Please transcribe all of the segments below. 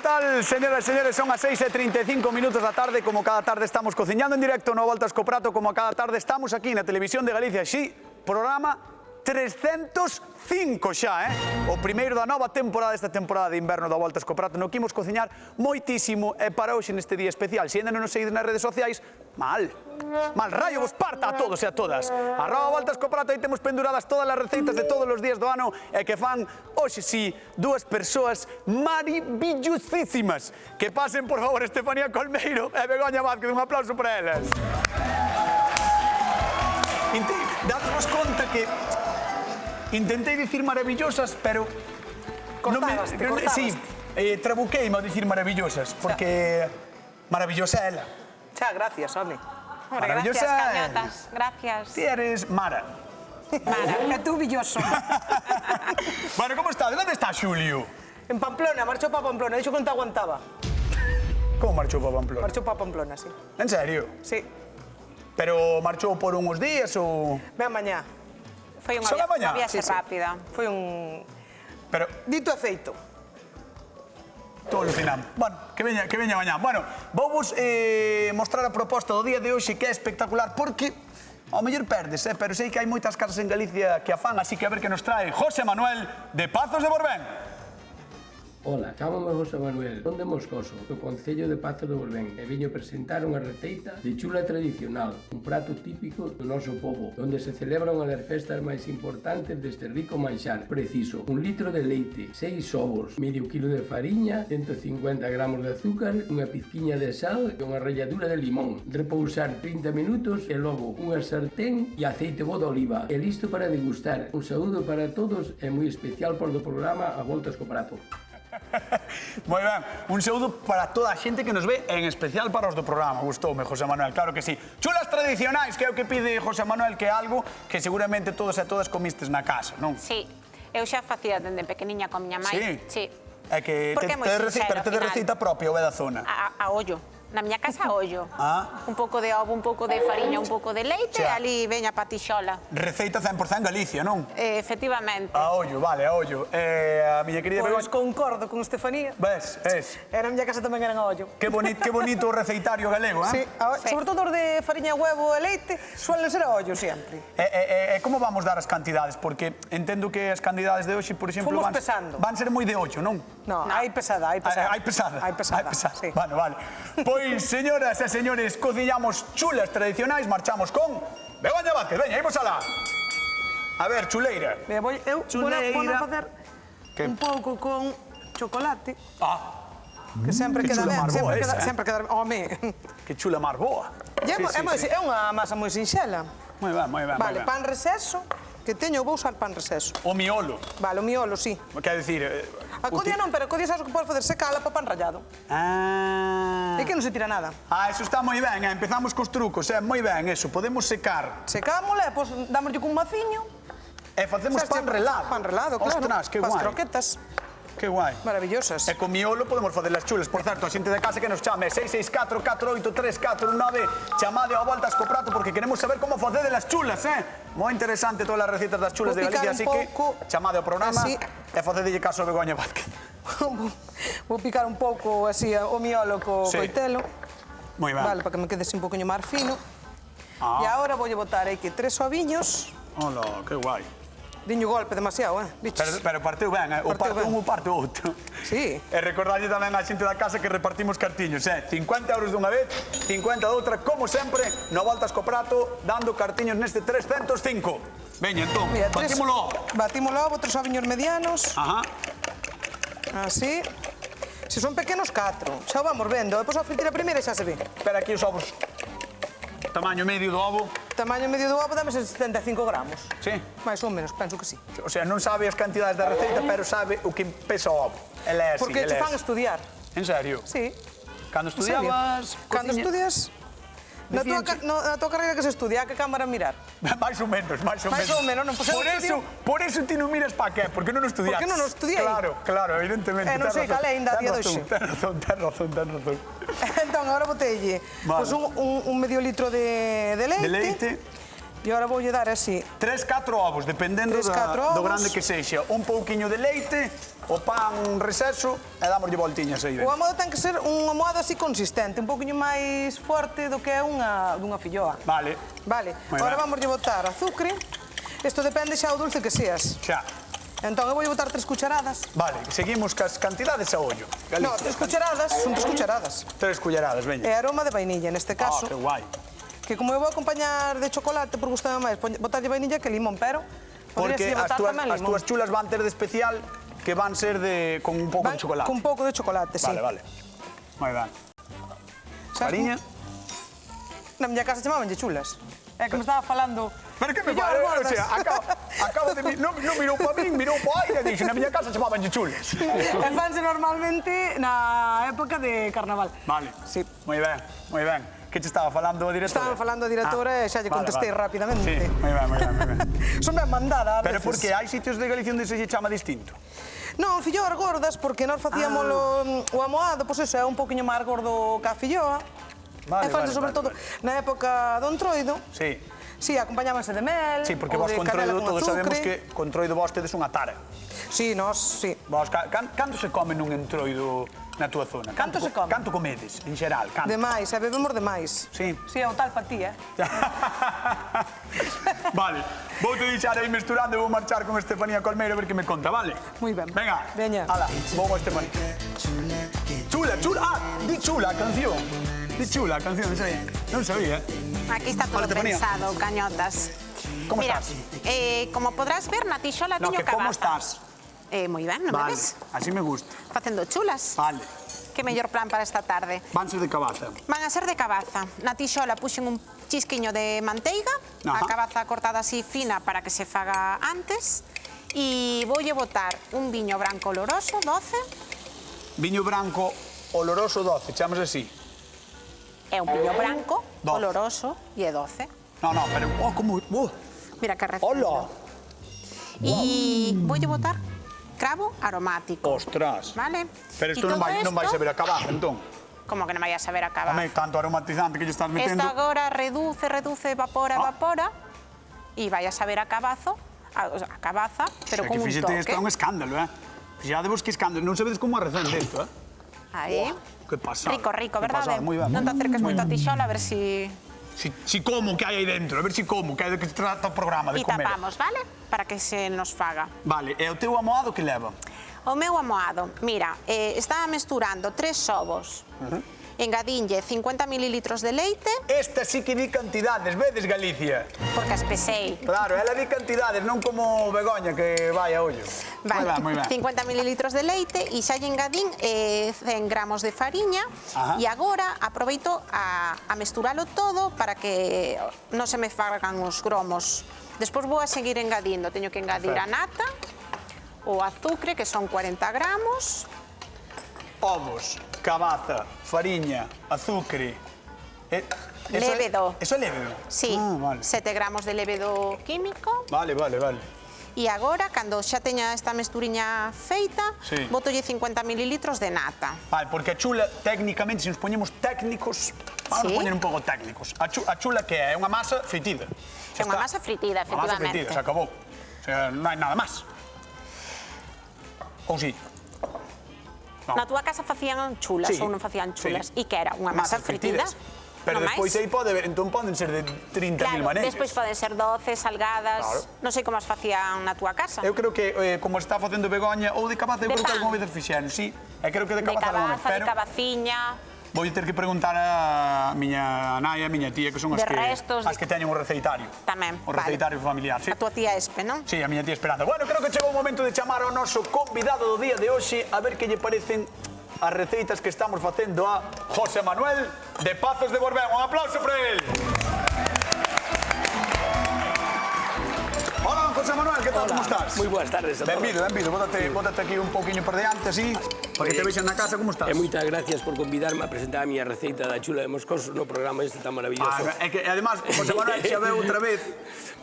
tal, señoras e señores? Son as 6:35 da tarde. Como cada tarde estamos cociñando en directo no Voltas co Prato, como cada tarde estamos aquí na Televisión de Galicia. Xi, programa 305 xa, o primeiro da nova temporada, esta temporada de inverno da Voltas co Prato, no que imos cociñar moitísimo e para hoxe neste día especial. Se ainda non nos seguides nas redes sociais, mal rayo vos parta a todos e a todas. @Voltas co Prato, aí temos penduradas todas as receitas de todos os días do ano e que fan, hoxe sí, dúas persoas maravillosísimas. Que pasen, por favor, Estefanía Colmeiro e Begoña Vázquez. Un aplauso para elas. Dadvos conta que intentei dicir maravillosas, pero... Cortabaste. Sí, trabuqueime a dicir maravillosas, porque maravillosa é ela. Xa, gracias, home. Hombre, gracias, cañotas. Gracias. Ti eres Mara. E tú, villoso. Bueno, como estás? Onde está Xulio? En Pamplona, marchou para Pamplona. Dixo que non te aguantaba. Como marchou para Pamplona? Marchou para Pamplona, sí. En serio? Sí. Pero marchou por uns días ou... Ven mañá. Foi unha Só na mañá? viaxe Sí. rápida. Foi un... Pero Dito e feito. todo alucinando. Bueno, que veña mañá. Bueno, vou mostrar a proposta do día de hoxe, que é espectacular, porque ao mellor perdes, pero sei que hai moitas casas en Galicia que a fan, así que a ver que nos trae José Manuel de Pazos de Borbén. Ola, chámame José Manuel, son de Moscoso, do Concello de Pazos de Borbén, e viño presentar unha receita de chula tradicional, un prato típico do noso pobo, onde se celebra unha das festas máis importantes deste rico manxar. Preciso, 1 litro de leite, 6 ovos, medio kilo de fariña, 150 gramos de azúcar, unha pizquiña de sal e unha ralladura de limón. Repousar 30 minutos e logo unha sartén e aceite bo de oliva. E listo para degustar. Un saúdo para todos e moi especial por do programa A Voltas co Prato. Moi ben, un saúdo para toda a xente que nos ve, en especial para os do programa. Gustoume, José Manuel, claro que sí. Chulas tradicionais, que é o que pide José Manuel, que é algo que seguramente todos e todas comistes na casa, non? Sí, eu xa facía dende pequeniña con miña mãe. Sí? Sí. É que Porque é moi sincero, pero te de ao final. recita propia ou é da zona? A ollo. Na miña casa, a ollo. Ah. Un pouco de ovo, un pouco de fariña, un pouco de leite, e Xa. ali veña patixola. Receita 100% Galicia, non? Efectivamente. A ollo, vale, a ollo. A miña querida Pois Begoña... concordo con Estefanía. Ves. Era a miña casa tamén eran a ollo. Que bonito o receitario galego, Sí, Sí. sobre todo os de fariña, huevo e leite, suelen ser a ollo sempre. E como vamos dar as cantidades? Porque entendo que as cantidades de hoxe, por exemplo, Fomos van pesando. van ser moi de ollo, non? No, hai pesada, hai pesada. Hai pesada. Hai pesada, sí. Vale. Pois, señoras e señores, cociñamos chulas tradicionais, marchamos con Begoña Vázquez. Veña, imos alá. A ver, chuleira. Eu vou Chuleira. facer Que- un pouco con chocolate, Ah, que sempre que queda chula ben, máis boa esa, sempre queda ben. Home, que chula máis boa. é unha masa moi sinxela. Moi ben. Vale, pan reseso, que teño, vou usar pan reseso. O miolo. Vale, o miolo, sí. Quer dicir... A codia non, pero a codia sabes o que podes facer, secala para pan rallado. Ah. É que non se tira nada. Ah, eso está moi ben, empezamos cos trucos, moi ben, eso, podemos secar. Secámosle, pois dámoslle cun maciño. E facemos Sabes, pan relado. Pan relado, claro. Ostras, que Pas guai. croquetas Que guai. maravillosas. E con miolo podemos facer as chulas. Por certo, a xente de casa que nos chame 664-483419, chamade ao Voltas co Prato porque queremos saber como facer as chulas, Moi interesante todas as recetas das chulas Vou de Galicia, picar así un que pouco, chamade ao programa así. e facedelle caso a Begoña Vázquez. Vou picar un pouco así o miolo co Sí. coitelo. Moi ben. Vale, para que me quede así un poquinho máis fino. E agora voulle botar aquí 3 oviños. Hola, que guai. Diño golpe demasiado, bichos. Pero partiu ben, o Partiu parte ben. un, o parte o outro. Sí. E recordarlle tamén á xente da casa que repartimos cartiños, 50 euros dunha vez, 50 doutra, como sempre, no Voltas co Prato, dando cartiños neste 305. Veña, entón, Mira, batímolo. Batímolo ovo, 3 oviños medianos. Ajá. Así. Se son pequenos, 4. Xa o vamos vendo. Depois ao fritir a primeira xa se ve. Espera aquí os ovos. Tamaño medio do ovo. Tamaño medio do ovo dame 75 gramos. Sí. Mais ou menos, penso que sí. O sea, non sabe as cantidades da receita, pero sabe o que pesa o ovo. Ela é así, Porque ela te é fan así. estudiar. En serio? Sí. Cando En serio. estudiabas... Cando cociña- estudias... Na tua carreira que se estudia, a que cámara mirar? máis ou menos, máis ou Máis menos. ou menos, non, pois eu estudio- Por eso ti non miras pa qué, porque non o estudiaste. Porque non o estudiei. Claro, evidentemente. Non sei cal é ainda a día de hoxe. Ten razón. Entón, agora botelle Vale. pois un medio litro de leite. De leite. E agora voulle dar así. 3, 4 ovos, dependendo 3, 4 do ovos. grande que sexa. Un pouquiño de leite, o pan receso e dámoslle voltiñas aí. O amoado ten que ser un amoado así consistente, un pouquiño máis forte do que é dunha filloa. Vale. Vale, Moi agora ben. vamos lle botar azúcar. Isto depende xa o dulce que seas. Xa. Entón, eu vou botar 3 cucharadas. Vale, seguimos cas cantidades a ollo. No, 3 cucharadas, son 3 cucharadas. 3 culleradas, E veña. aroma de vainilla, neste caso. Que guai. Que como eu vou acompañar de chocolate, por gustame máis botarlle vainilla que limón, pero Porque podrías botar tamén as limón. túas chulas van ter de especial que van ser con un pouco de chocolate. Con un pouco de chocolate, sí. Vale, vale. Moi ben. Sabes, Fariña. Na miña casa chamabanlle chulas. É que me estaba falando... Pero que me Filloas pare, o gordas. sea, acabo de... Non mirou para min, mirou para aire e dixo, na miña casa chamabanlle chulas. E fanse normalmente na época de carnaval. Vale. Sí. Moi ben, moi ben. Que te estaba falando a directora? Estaban falando a directora e xa lle contestei rapidamente. Sí, moi ben, moi ben, moi ben. Son ben mandada, a Pero veces. porque hai sitios de Galicia onde se lle chama distinto. Non, filloas gordas, porque nós facíamos o amoado, pois eso, é un poquinho máis gordo que a filloa. Vale, e fanse vale, sobre vale, todo na época do entroido. Sí. Sí, acompañábanse de mel, Sí, porque ou vos de con canela Entroido con todos sabemos azucre. que con Entroido vos tedes unha tara. Sí, nós, sí. Vos, canto se come nun Entroido na túa zona? Canto se come? Canto comedes, en xeral? Canto? Demais, e bebemos demais. Sí. Sí, é o tal pa ti, Vale, vou te deixar aí mesturando e vou marchar con Estefanía Colmeiro a ver que me conta, vale? Moi ben. Venga. Veña. Ala, vou a Estefanía. Chula, chula. Ah, di chula a canción. Di chula a canción, non sabía. Non sabía. Aquí está todo Vale, Estefanía. pensado, cañotas. Como Mira, estás? como podrás ver, na tixola No, teño que como cabaza. estás? Moi ben, non me Vale, ves? así me gusta. Facendo chulas. Vale, Que mellor plan para esta tarde. van ser de cabaza. Van a ser de cabaza. Na tixola puxen un chisquiño de manteiga, Ajá. a cabaza cortada así fina para que se faga antes, e voulle botar un viño branco oloroso, 12, Viño branco oloroso 12, chamamos así. é un viño branco 12. oloroso e é 12. No, no, pero... Oh, como... Mira que recibo. Hola. E voulle botar cravo aromático. Ostras. Vale? Pero E isto non todo vai esto- saber a cabaza, entón. Como que non vai a saber acabar? Home, tanto aromatizante que lle estás Isto metendo. agora reduce, evapora, e vai a saber a cabazo, a cabaza, pero É con que un fíxate, isto é un toque. escándalo, Fixadevos que escándalo. Non sabedes como a recén desto, Aí. Que pasada. Rico, rico, Que verdade? pasada, moi ben. Non te acerques moito a tixola, a ver si... Si como que hai aí dentro, a ver si como, que é de que se trata o programa de E comer. tapamos, vale? Para que se nos faga. Vale, e o teu amoado que leva? O meu amoado, mira, estaba mesturando 3 ovos, engadinlle 50 mililitros de leite, Esta sí que di cantidades, vedes Galicia? porque as pesei. Claro, ela di cantidades, non como Begoña que vai a ollo. Vale, Moi ben, moi ben. 50 mililitros de leite e xa lle engadín 100 gramos de fariña. Ajá. E agora aproveito a mesturalo todo para que non se me fagan os gromos. Despois vou a seguir engadindo. Teño que engadir a nata, o azucre, que son 40 gramos, Ovos, cabaza, fariña, azucre. Lévedo. Eso é lévedo? sí, Ah, vale. 7 gramos de lévedo químico. Vale, vale, vale. E agora, cando xa teña esta mesturiña feita, Sí. botolle 50 mililitros de nata. Vale, porque a chula, técnicamente, se nos poñemos técnicos, vamos Sí. a poñer un pouco técnicos. A chula que é unha masa fritida. É unha masa fritida, Unha masa efectivamente. fritida, se acabou. O sea, non hai nada máis. Ou sí? No. Na túa casa facían chulas Sí, ou non facían chulas? sí. E que era unha masa fritida? fritidas. Pero non despois máis? aí entón poden ser de 30.000 Claro, maneiras. despois poden ser doces, salgadas, Claro. non sei como as facían na túa casa. Eu creo que, como está facendo Begoña, ou de cabaza, eu De creo que pan. algunha vez fixeron, sí. E creo que de De cabaza algunha vez, cabaza, de pero cabaciña, vou ter que preguntar a miña nai e a miña tía, que son as De que, restos, as que teñen o receitario. tamén. O receitario familiar, sí. A túa tía Espe, non? Sí, a miña tía Esperanza. Bueno, creo que chegou o momento de chamar ao noso convidado do día de hoxe a ver que lle parecen as receitas que estamos facendo a José Manuel de Pazos de Borbén. Un aplauso para él. Hola, José Manuel, que tal, como estás? Moi boas tardes a todos. Benvido, bótate aquí un pouquiño por diante, así. para que te vexan na casa como estás. E moitas gracias por convidarme a presentar a miña receita da chula de Moscoso no programa este tan maravilloso. É que, además, José Manuel xa veu outra vez,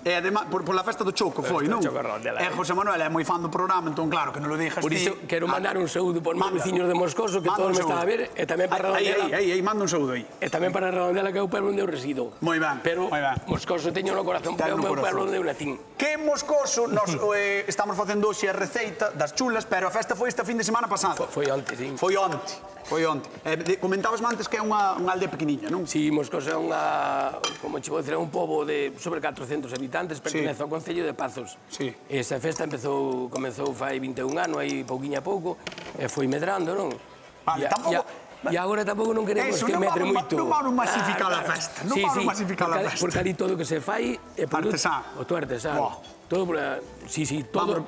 e además, por la festa do Choco foi, non? E José Manuel é moi fan do programa, entón, claro, que non lo dixas ti. Por iso, quero mandar un saúdo por meus veciños de Moscoso, que todos me están a ver, e tamén para Redondela. Aí, manda un saúdo aí. E tamén para Redondela, que é o pueblo onde eu resido. Moi ben, Pero moi ben. Moscoso teño no corazón, porque é o meu pueblo onde eu nacín. Que en Moscoso nos estamos facendo hoxe a receita das chulas, pero a festa foi esta fin de semana pasada. Foi onte, sí. Foi onte. Comentabas antes que é unha aldea pequeniña, non? Sí, Moscoso é unha, como che vou dizer, é un pobo de sobre 400 habitantes, pertenece ao Concello de Pazos. Sí. Esta festa comezou fai 21 anos, aí pouquiño a pouco, e foi medrando, non? Vale, tampouco... E agora tampouco non queremos que medre moito. Non vamos masificar a festa, non vamos masificar a festa. Porque ali todo o que se fai é artesán. O todo artesán. Todo, sí, todo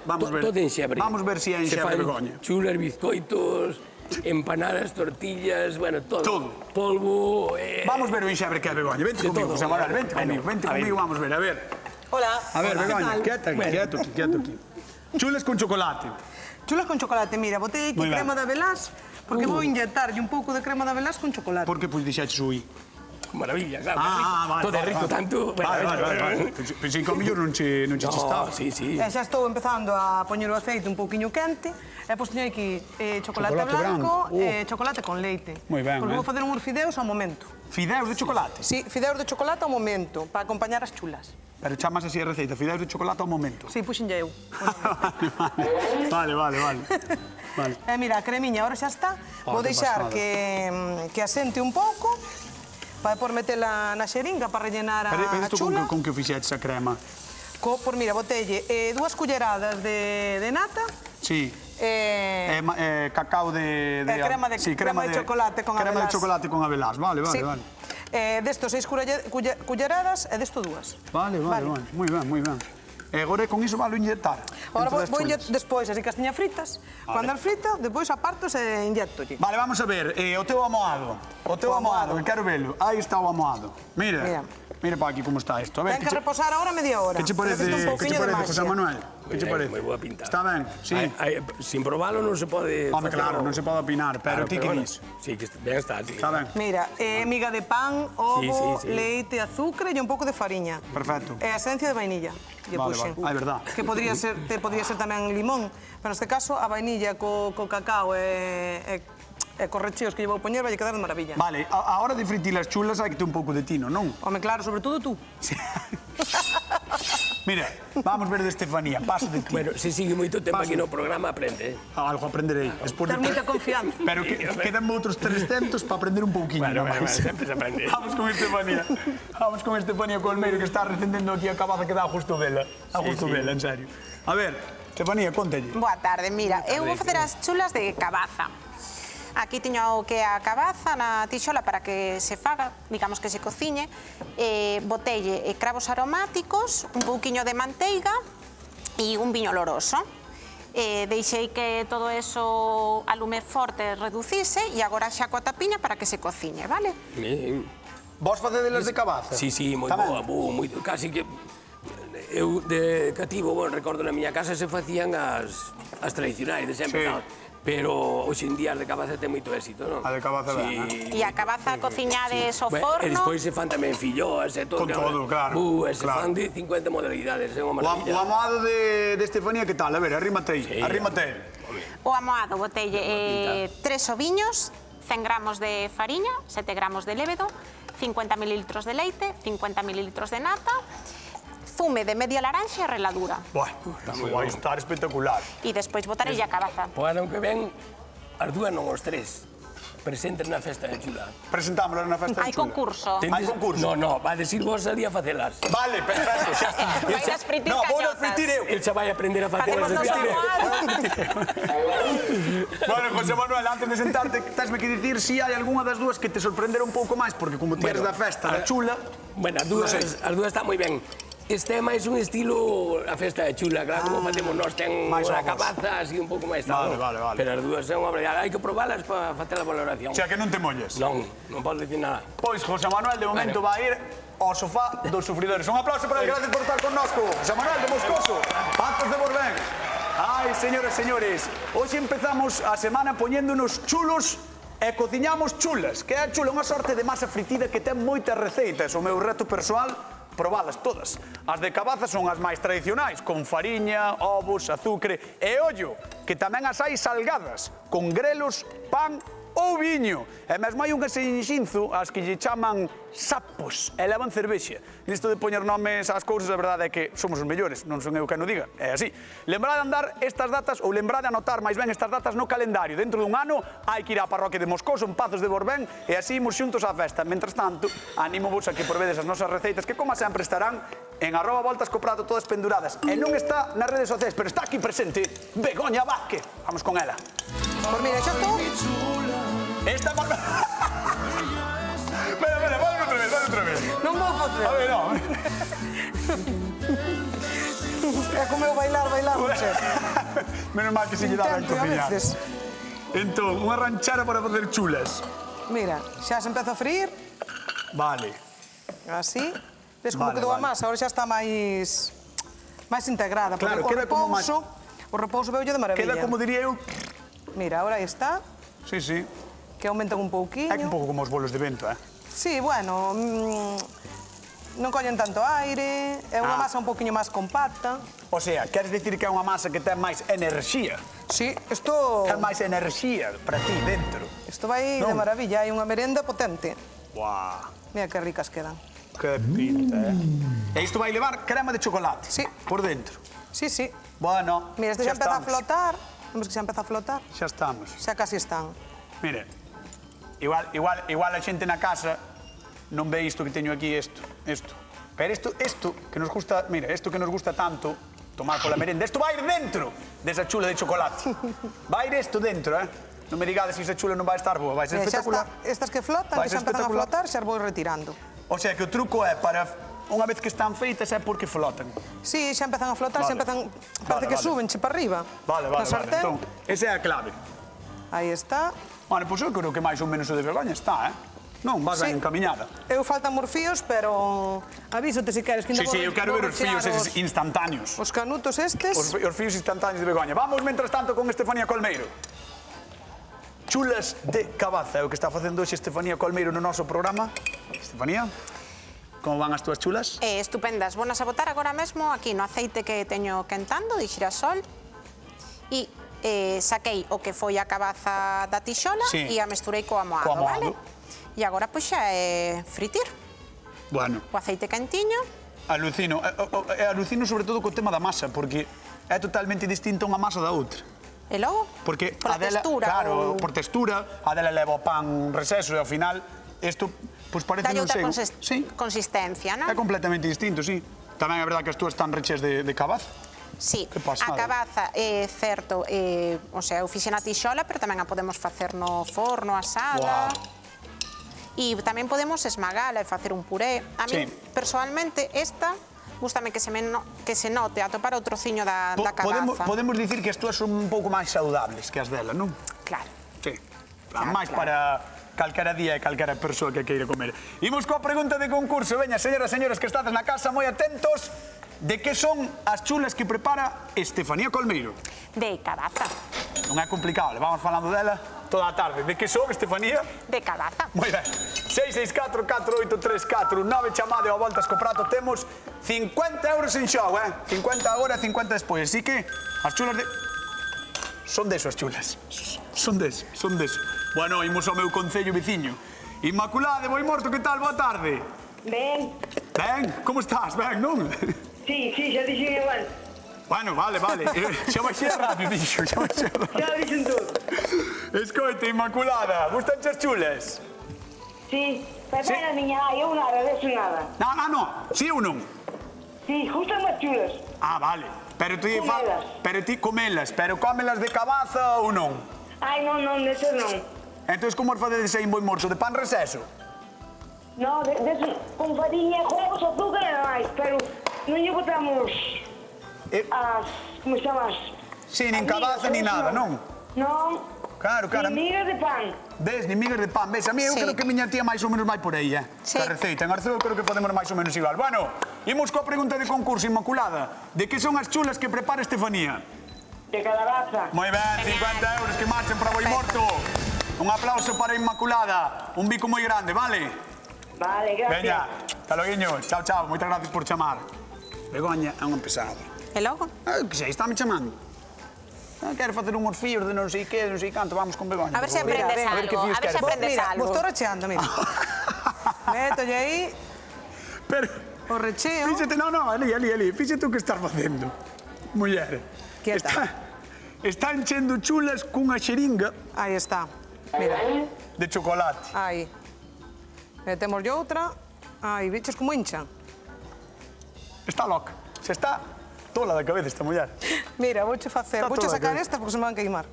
en xebre. Vamos ver se é en xebre Begoña. Chulas, bizcoitos, empanadas, tortillas, bueno, todo. Polvo... Vamos ver o enxebre que é Begoña. Vente comigo, José Manuel, vente comigo, vamos ver, a ver. Hola. A ver, Begoña, quieto aquí. Chulas con chocolate. Chulas con chocolate, mira, botei aquí crema de Avelás, porque vou inyectarlle un pouco de crema de Avelás con chocolate. Por que pois dixaches ui? Maravilla, claro. Vale. Todo é rico, tanto... Vale. Pensei que ao mellor non che chistaba. Sí. E xa estou empezando a poñer o aceite un pouquiño quente, e pois teño aquí chocolate blanco e chocolate con leite. Moi ben, porque vou facer uns fideos ao momento. Fideos de chocolate? Sí, fideos de chocolate ao momento, para acompañar as chulas. Pero chamas así a receita, fideos de chocolate ao momento. Sí, puxenlle eu. Vale. Mira, a cremiña ahora xa está. Vou deixar que asente un pouco, para depois metela na xeringa para rellenar a chula. Con que fixetes a crema? Por mira, botelle 2 culleradas de nata. Sí. Cacao de... Crema de chocolate con Avelás. Crema de chocolate con Avelás, vale. Destos 6 culleradas e desto 2. Vale. Moi ben. E agora con iso valo inyectar. Agora vou despois, así que as tiña fritas. Cando as frita, depois aparto e inyectolle. Vale, vamos a ver, o teu amoado. Que quero velo. Aí está o amoado. Mira para aquí como está isto. Ten que reposar agora media hora. Que che parece, José Manuel? Que che parece? Moi boa pinta. Está ben? Sí. Sin probalo non se pode... Home, claro, non se pode opinar, pero ti que dis? Sí, que ben está. Está ben. Mira, miga de pan, ovo, leite, azúcar e un pouco de fariña. Perfecto. E a esencia de vainilla. Vale, é verdad. Que podría ser tamén limón, pero neste caso a vainilla co cacao e cos recheos que lle vou poñer vai quedar de maravilla. Vale, a hora de fritir as chulas hai que ter un pouco de tino, non? Home, claro, sobre todo tú. Mira, vamos ver de Estefanía, paso de ti. Bueno, se sigue moito tempo aquí no programa, aprende. Algo aprenderei. Ten moita confianza. Pero quedan outros 300 para aprender un pouquiño. Bueno, sempre se aprende. Vamos con Estefanía Colmeiro, que está recendendo aquí a cabaza que dá justo vela. En serio. A ver, Estefanía, contalle. Boa tarde, mira, eu vou facer as chulas de cabaza. Aquí tiño o que é a cabaza na tixola para que se faga, digamos que se cociñe. Botelle cravos aromáticos, un pouquiño de manteiga e un viño oloroso. Deixei que todo eso a lume forte reducise e agora xa coa tapiña para que se cociñe, vale? Vos facedelas de cabaza? Sí, moi boa, casi que... Eu de cativo, recordo na miña casa se facían as tradicionais de sempre, pero hoxe en día as de cabaza ten moito éxito, non? A de cabaza ben, E a cabaza cociñades ao forno? E despois se fan tamén filloas e todo. Con todo, claro. E se fan de 50 modalidades, é unha maravilla. O amoado de Estefanía, que tal? A ver, arrímate aí. O amoado, botelle 3 oviños, 100 gramos de fariña, 7 gramos de lévedo, 50 mililitros de leite, 50 mililitros de nata, zume de media laranxa e reladura. Vai estar espectacular. E despois botarei a cabaza. O ano que ven, as dúas non os tres, presentes na festa de chula. Presentámolas na festa de chula. Hai concurso. Hai concurso? No, va a decir vos a día a facelas. Vale, perfecto, xa está. Vai as fritir No, vou cañosas. fritir eu. El xa vai aprender a facelas. Facemos nos amoados. Bueno, José Manuel, antes de sentarte, tesme que dicir si hai algunha das dúas que te sorprendera un pouco máis, porque como ti eres da festa da chula... Bueno, as dúas están moi ben. Este é máis un estilo a festa de chula, claro, como facemos nós, ten unha cabaza así un pouco máis tal. Vale. Pero as dúas son unha verdade, hai que probalas para facer a valoración. Xa que non te molles. Non podes dicir nada. Pois José Manuel de momento vai ir ao sofá dos sufridores. Un aplauso para ele, gracias por estar connosco. José Manuel de Moscoso, Pazos de Borbén. Ai, señoras e señores, hoxe empezamos a semana poñéndonos chulos e cociñamos chulas, que é chula, unha sorte de masa fritida que ten moitas receitas. O meu reto persoal, probalas todas. As de cabaza son as máis tradicionais, con fariña, ovos, azucre e ollo, que tamén as hai salgadas, con grelos, pan ou viño. E mesmo hai unhas en Xinzo, as que lle chaman sapos, e levan cervexa. Nisto de poñer nomes ás cousas, a verdade é que somos os mellores, non son eu que non diga, é así. Lembrade de andar estas datas, ou lembrade de anotar máis ben estas datas no calendario. Dentro dun ano hai que ir á parroquia de Moscoso, en Pazos de Borbén, e así imos xuntos á festa. Mentres tanto, anímovos a que provedes as nosas receitas, que como sempre estarán en @voltascoprato todas penduradas. E non está nas redes sociais, pero está aquí presente Begoña Vázquez. Vamos con ela. Pois mira, xa estou. Esta por... Espera, vale outra vez. Non vou facer. A ver, non. É como eu bailar, mujer. Menos mal que se lle daba en Intento, a cociñar. veces. Entón, unha ranchera para facer chulas. Mira, xa se empeza a freír, Vale. así. Ves como Vale, quedou a vale. masa, agora xa está máis integrada. Claro, porque queda como máis- o repouso veulle de maravilla. Queda como diría eu... Mira, ahora aí está, Sí, sí. que aumentan un pouquiño. É un pouco como os bolos de vento, Sí, bueno, non collen tanto aire, é unha masa un pouquiño máis compacta. O sea, queres dicir que é unha masa que ten máis enerxía? Sí, isto Ten máis enerxía para ti dentro. vai de Non. maravilla, hai unha merenda potente. Guau, Mira que ricas quedan. que pinta, E isto vai levar crema de chocolate. Sí. Por dentro. Sí, sí. Bueno, Mira, este xa empeza a estamos. flotar. Vemos que xa empeza a flotar. Xa estamos. Xa casi están. Mire, igual a xente na casa non ve isto que teño aquí, isto. Pero isto que nos gusta, mira, isto que nos gusta tanto, tomar pola merenda, isto vai ir dentro desa chula de chocolate. Vai ir isto dentro, Non me digades se esa chula non vai estar boa, vai ser Mira, xa espectacular. está, estas que flotan, Vai que ser xa empezan a espectacular. flotar, xa as vou retirando. O sea, que o truco é para, unha vez que están feitas, é porque flotan. Sí, xa empezan a flotar, Vale. xa empezan... Vale, Parece que vale. súbenche para arriba. Vale. Na sartén. Entón, esa é a clave. Aí está. Bueno, pois eu creo que máis ou menos o de Begoña está, Non, vas Sí. ben encaminhada. Eu faltan morfíos, pero avísote se queres que ainda Sí, eu quero vou ver os fíos retirar eses instantáneos. os canutos estes. Os fíos instantáneos de Begoña. Vamos, mentras tanto, con Estefanía Colmeiro. Chulas de cabaza, é o que está facendo hoxe Estefanía Colmeiro no noso programa. Estefanía, como van as túas chulas? Estupendas. Vonas a botar agora mesmo aquí no aceite que teño quentando de xirasol e saquei o que foi a cabaza da tixola Sí. e a mesturei co amoado, Co amoado. vale? E agora pois xa é fritir. Bueno, O aceite quentiño. alucino. Alucino sobre todo co tema da masa, porque é totalmente distinta unha masa da outra. E logo? Porque Pola a dela, textura. claro, ou- por textura, a dela leva o pan receso e ao final isto pois parece Dalle non outra sei. Sí, consistencia, non? é completamente distinto, sí. Tamén é verdade que as túas están rechas de cabaza. Sí, Que pasada. a cabaza é certo, o sea, eu fixen a tixola, pero tamén a podemos facer no forno, asada. Guau. E tamén podemos esmagala e facer un puré. A mí, Sí. personalmente, esta gústame que se note a topar o trociño da cabaza. Podemos dicir que as túas son un pouco máis saudables que as dela, non? Claro. Sí. Claro, Máis claro. para calquera día e calquera persoa que queira comer. Imos coa pregunta de concurso. Veña, señoras e señores que estades na casa, moi atentos. De que son as chulas que prepara Estefanía Colmeiro? De cabaza. Non é complicado, le vamos falando dela toda a tarde. De que son, Estefanía? De cabaza. Moi ben. 664-483-49, chamade ao Voltas co Prato. Temos 50 euros en xogo, 50 agora e 50 despois. Así que as chulas de... Son deso as chulas. Son deso. Bueno, imos ao meu concello veciño. Inmaculade, moi morto, que tal? Boa tarde. Ben, Ben, como estás? Ben, non? sí, xa dixen igual. Bueno, vale. Xa vai ser rápido, dixo. Xa dixen todo. Escoite, Inmaculada, gustan as chulas? Sí, prepara a miña ai, eu nada, deso nada. No. Sí ou non? Sí, gustan as chulas. Ah, vale. Pero ti Comelas. pero ti comelas, pero cómelas de cabaza ou non? Ai, non, deso non. Entón, como os facedes aí en boi morto? De pan receso? No, deso, con fariña, huevos, azúcar e máis, pero non lle botamos as, como chamas? Sí, nin As cabaza, migas, ni nada, non? Non. Claro. Ni migas de pan. Ves, ni migas de pan. Ves, a mí eu Sí. creo que miña tía máis ou menos vai por aí, Sí. A receita. En Arzúa eu creo que podemos máis ou menos igual. Bueno, imos coa pregunta de concurso, Inmaculada. De que son as chulas que prepara Estefanía? De calabaza. Moi ben, 50 euros que marchen para Boimorto. Un aplauso para Inmaculada. Un bico moi grande, vale? Vale, gracias. Veña, hasta loguiño. Chao, chao. Moitas gracias por chamar. Begoña é unha pesada. E logo? Que sei, está me chamando. Quero facer uns fíos de non sei que, non sei canto. Vamos con Begoña. A ver se por favor. aprendes A ver que algo. fíos A ver se queres. aprendes Mira, algo. vos estou recheando, mira. Métolle aí Pero, o recheo. fíxate, no, ali. Fíxate o que estás facendo. Muller. Quieta. Está enchendo chulas cunha xeringa Aí está. Mira, de chocolate. aí. Metemos outra. Aí, bichos como hinchan. Está loca. Se está tola da cabeza esta muller. Mira, vouche facer, Está vouche toda sacar que- estas porque se me van queimar.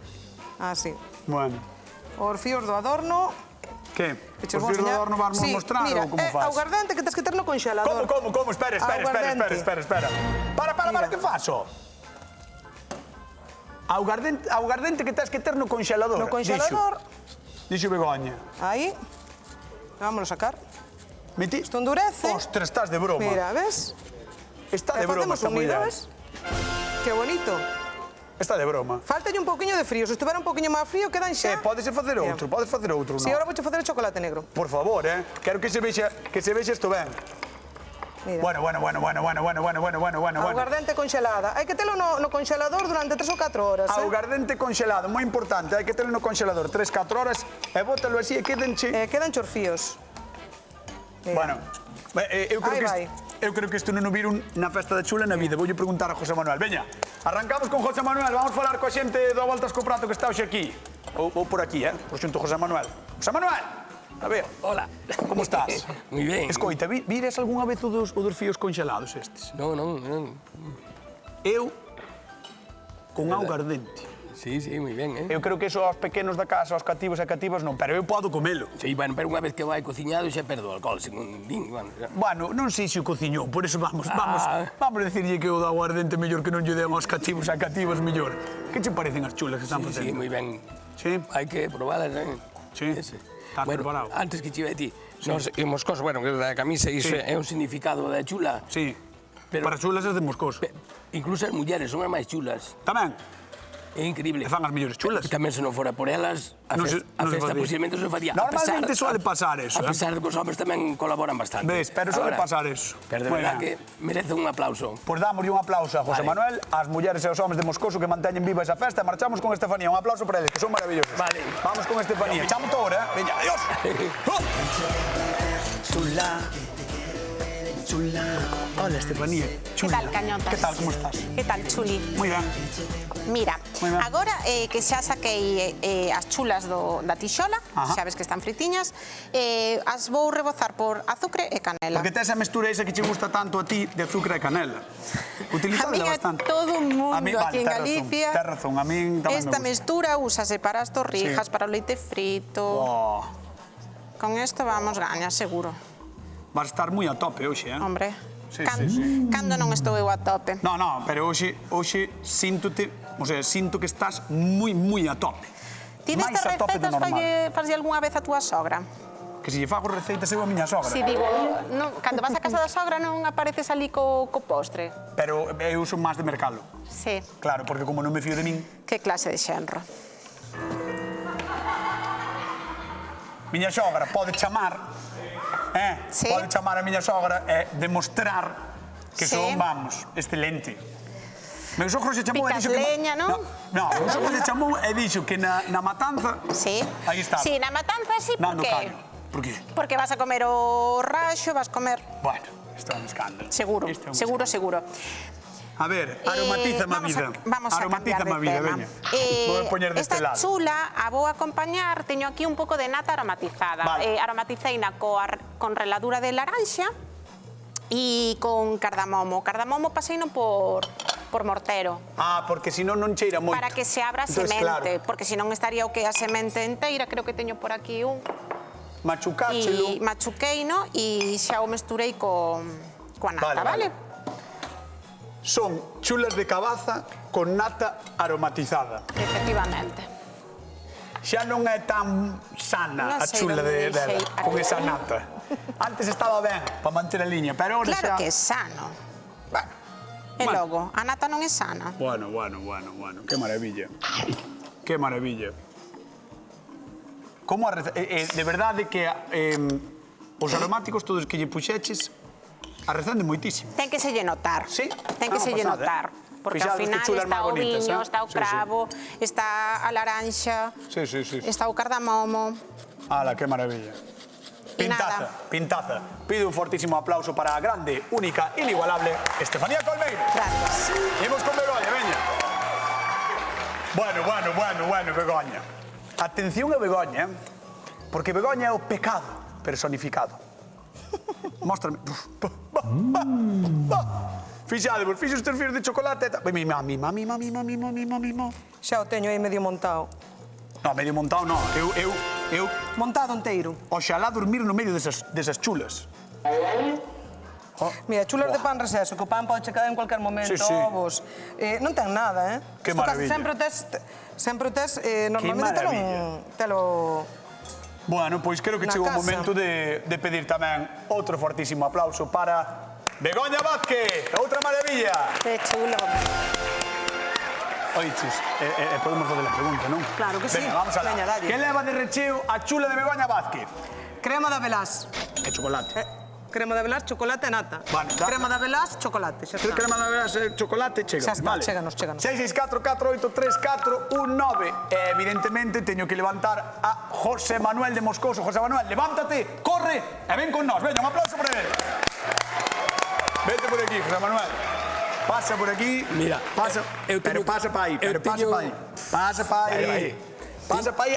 Así. Bueno. Os fíos do adorno. Que? Que che Os vou fíos do enseñar. adorno vas Sí, mostrar mira, ou como é faz? aguardente que tens que ter no congelador. Como? Espera. Aguardente. Para, que faso? Aguardente que tens que ter no congelador. No congelador. Dixo Begoña. Aí. Vámonos sacar. Meti? Isto endurece. Ostras, estás de broma. Mira, ves? Está de E broma facemos esta muller. unidos. Que bonito. Está de broma. Faltalle un pouquiño de frío. Se estuvera un pouquiño máis frío, quedan xa. Podes facer outro, Si, non? ahora vouche facer chocolate negro. Por favor, Quero que se vexa isto ben. Mira. Bueno. Aguardente congelada. Hai que telo no congelador durante 3 ou 4 horas. Aguardente congelado, moi importante, hai que telo no congelador 3-4 horas e bótalo así e quédenche. Quedan chorfíos. Mira. Bueno, Vai. eu creo que isto non o viron na festa da chula na vida. Voulle preguntar a José Manuel. Veña, arrancamos con José Manuel, vamos falar coa xente do Voltas co Prato que está hoxe aquí. Ou por aquí, por xunto José Manuel. José Manuel, a ver, Hola. como estás? Moi ben. Escoita, vires algunha vez o dos fíos congelados estes? Non. Eu, con auga ardente. Sí, moi ben, Eu creo que iso aos pequenos da casa, aos cativos e cativas non, pero eu podo comelo. Sí, bueno, pero unha vez que vai cociñado xa perdo o alcohol, sen un din, bueno. xa. Bueno, non sei se o cociñou, por eso vamos Ah. decirlle que o do aguardente mellor que non lle den aos cativos e cativas mellor. Que che parecen as chulas que están Sí, facendo? moi ben. Sí? Hai que probalas, Sí. Ese. Estás Bueno, preparado? antes que che ve ti, nos en Moscoso, bueno, que da camisa iso Sí. é un significado da chula. Sí. Pero- Para chulas es de Moscoso. Incluso as mulleres son as máis chulas. Tamén, É increíble. e fan as mellores chulas. Tamén se non fora por elas, a Non se- festa, non se facía. posiblemente non se faría. Normalmente suele pasar eso, A pesar de que os hombres tamén colaboran bastante. Ves, pero suele Ahora, pasar eso. Pero de Moi verdad ben. que merece un aplauso. Pois dámoslle un aplauso a José Vale. Manuel, ás mulleres e aos homens de Moscoso que manteñen viva esa festa. Marchamos con Estefanía. Un aplauso para eles, que son maravillosos. Vale. Vamos con Estefanía. Chamo todo, Veña, adiós. Chula. Hola, Estefanía. Chula. tal, cañotas? Que tal, como estás? Que tal, chuli? Moi ben. Mira, Moi ben. agora que xa saquei as chulas da tixola, Ajá. xa ves que están fritiñas, as vou rebozar por azúcar e canela. Porque tes a mestura esa que che gusta tanto a ti de azúcar e canela. Utilizadla A min é bastante. todo un mundo A min, aquí en tes Galicia. Tes razón, a min tamén Esta me gusta. mestura úsase para as torrijas, Sí. para o leite frito. Oh, Con isto vamos gaña, seguro. vas estar moi a tope hoxe, Hombre, Sí, sí. cando non estou eu a tope? No, pero hoxe síntote, o sea, sinto que estás moi a tope. Ti Máis destas a tope do recetas normal. faslle algunha vez a túa sogra? Que se lle fago receitas eu a miña sogra. Si digo, cando vas a casa da sogra non apareces ali co postre? Pero eu son máis de mercalo. Sí, Claro, porque como non me fío de min, que clase de xenro. miña sogra pode chamar, Sí. pode chamar a miña sogra e demostrar que Sí. son, vamos, excelente. Meu sogro se chamou e Picas dixo que... leña, non? No, meu sogro se chamou e dixo que na matanza... Sí. Aí está. Sí, na matanza sí, por Nando qué? Caño. Por qué? Porque vas a comer o raxo, vas comer... Bueno, isto é un escándalo. Seguro, Isto é un seguro, escándalo. seguro. A ver, aromatiza-me a vida. Vamos a cambiar Aromatiza-me de a vida, tema. veña. Vou a poñer deste Esta lado. chula a vou acompañar, teño aquí un pouco de nata aromatizada. Vale. Aromaticeina con reladura de laranxa e con cardamomo. Cardamomo paseino por mortero. Ah, porque senón non cheira moito. Para que se abra a Entonces, semente, claro, porque senón estaría o que a semente enteira, creo que teño por aquí un. machucáchelo. E machuqueino e xa o mesturei coa nata, Vale. vale? Son chulas de cabaza con nata aromatizada. Efectivamente. Xa non é tan sana Non a sei chula onde dela, deixei con aquí. esa nata. Antes estaba ben, para manter a liña, pero ahora Claro xa... que é sano. Bueno, E logo, a nata non é sana. Bueno. Que maravilla. Que maravilla. Como de verdade que os aromáticos todos que lle puxeches arrezan de moitísimo. Ten que selle notar. Sí? Ten que selle notar. Porque ao final está o viño, está o cravo, está a laranxa, está o cardamomo. Ala, que maravilla. Pintaza. Pido un fortísimo aplauso para a grande, única, inigualable Estefanía Colmeiro. Gracias. Imos con Begoña, veña. Bueno, Begoña. Atención a Begoña, porque Begoña é o pecado personificado. Móstrame. Fixadevos, fixo estes fios de chocolate. Mami. Xa o teño aí medio montado. No, medio montado non. Eu Montado inteiro. oxalá dormir no medio desas chulas. Mira, chulas de pan reseso, que o pan pode checar en cualquier momento, ovos. Non ten nada, Que maravilla. Sempre o tes, normalmente telo... Bueno, pois creo que chegou o momento de pedir tamén outro fortísimo aplauso para Begoña Vázquez, outra maravilla. Que chulo. Oiches, podemos fazer a pregunta, non? Claro que sí. Venga, vamos alá. Veña, dalle. Que leva de recheo a chula de Begoña Vázquez? Crema de Avelás. E chocolate. Crema de Avelás, chocolate e nata. Vale, Crema de Avelás, chocolate, xa está. Crema de Avelás e chocolate, chega. Xa está, chéganos. 664-483-419. Evidentemente, teño que levantar a José Manuel de Moscoso. José Manuel, levántate, corre e ven con nós. Veña, un aplauso por él. Vete por aquí, José Manuel. Pasa por aquí. Mira, pero pasa para aí, Pasa para aí.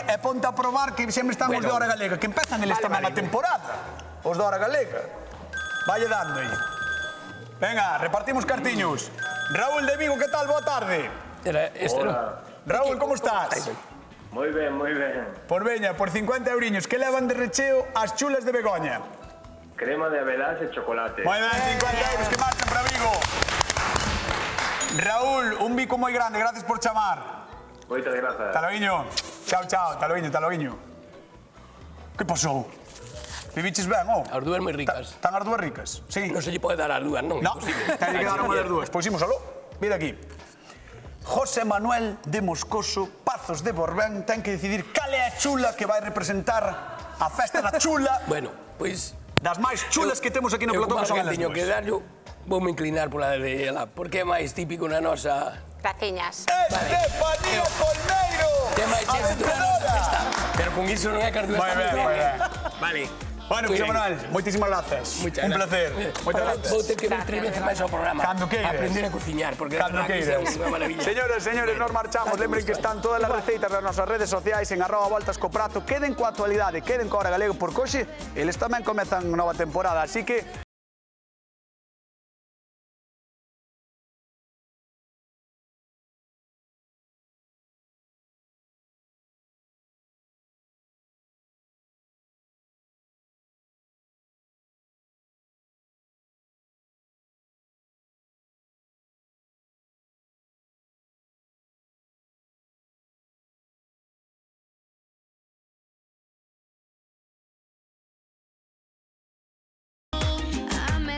E ponte a probar que sempre están os de Hora Galega, que empezan eles tamén a temporada. Os de Hora Galega. Valle dando aí. Venga, repartimos cartiños. Raúl de Vigo, que tal? Boa tarde. Hola. Raúl, como estás? Moi ben. Por veña, por 50 euriños, que levan de recheo as chulas de Begoña? Crema de Avelás e chocolate. Moi ben, 50 euros que marchen para Vigo. Raúl, un bico moi grande, gracias por chamar. Moitas grazas. Taloiño. Chao, taloiño. Que pasou? Viviches ben, oh? As dúas moi ricas. Están as dúas ricas? Sí. Non se lle pode dar as dúas, non? No, ten que dar unha das dúas. Pois imos aló. Mira aquí. José Manuel de Moscoso, Pazos de Borbén, ten que decidir cal é a chula que vai representar a festa da chula. Bueno, pois... Das máis chulas que temos aquí no plató, que son elas teño que dúas. darlo, voume inclinar pola de ela, porque é máis típico na nosa... Graciñas. Estefanía Colmeiro! É máis típico na nosa... Pero con iso non é que as dúas... Moi ben. Vale. Bueno, José Manuel, moitísimas grazas. Un placer. Moitas grazas. Vou ter que vir 3 veces máis ao programa. Cando queiras. Aprender a cociñar, porque Cando é queiras. unha maravilla. Señores, nos marchamos. Lembren que están todas as receitas das nosas redes sociais en @voltascoprato. Queden coa actualidade, queden coa Hora Galega, porque hoxe eles tamén comezan nova temporada. Así que